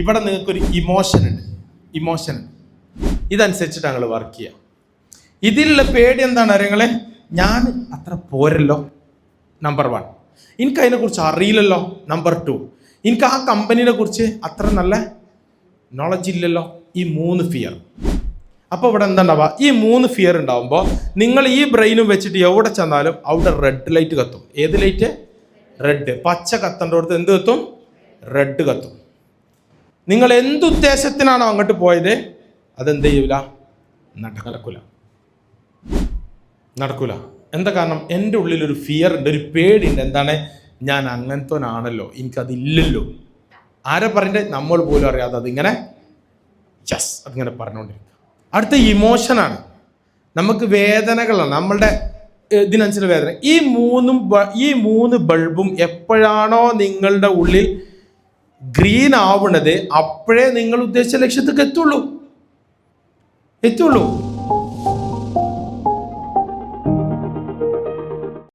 ഇവിടെ നിങ്ങൾക്കൊരു ഇമോഷൻ ഉണ്ട്. ഇതനുസരിച്ചിട്ട് ഞങ്ങൾ വർക്ക് ചെയ്യുക. ഇതിലുള്ള പേടി എന്താണ് അറിയങ്ങളെ? ഞാൻ അത്ര പോരല്ലോ, നമ്പർ 1. എനിക്ക് അതിനെക്കുറിച്ച് അറിയില്ലല്ലോ, നമ്പർ 2. എനിക്ക് ആ കമ്പനീനെ കുറിച്ച് അത്ര നല്ല നോളജ് ഇല്ലല്ലോ. ഈ 3 ഫിയർ. അപ്പോൾ ഇവിടെ എന്താ ഉണ്ടാവുക? ഈ 3 ഫിയർ ഉണ്ടാവുമ്പോൾ നിങ്ങൾ ഈ ബ്രെയിനും വെച്ചിട്ട് എവിടെ ചെന്നാലും അവിടെ റെഡ് ലൈറ്റ് കത്തും. ഏത് ലൈറ്റ്? റെഡ്. പച്ച കത്തേണ്ടടുത്ത് എന്ത് കത്തും? റെഡ് കത്തും. നിങ്ങൾ എന്തുദ്ദേശത്തിനാണോ അങ്ങോട്ട് പോയത് അതെന്ത് ചെയ്യൂല? നടക്കൂല. എന്താ കാരണം? എൻ്റെ ഉള്ളിലൊരു ഫിയർ ഉണ്ട്, ഒരു പേടിയുണ്ട്. എന്താണ്? ഞാൻ അങ്ങനത്തോനാണല്ലോ, എനിക്കതില്ലല്ലോ. ആരെ പറയണ്ടേ? നമ്മൾ പോലും അറിയാതെ അതിങ്ങനെ അതിങ്ങനെ പറഞ്ഞുകൊണ്ടിരിക്കുക. അടുത്ത ഇമോഷനാണ്. നമുക്ക് വേദനകളാണ്, നമ്മളുടെ ഇതിനനുസരിച്ച് വേദന. ഈ മൂന്ന് ബൾബും എപ്പോഴാണോ നിങ്ങളുടെ ഉള്ളിൽ ഗ്രീൻ ആവുന്നത് അപ്പോഴേ നിങ്ങൾ ഉദ്ദേശിച്ച ലക്ഷ്യത്തേക്ക് എത്തുള്ളൂ.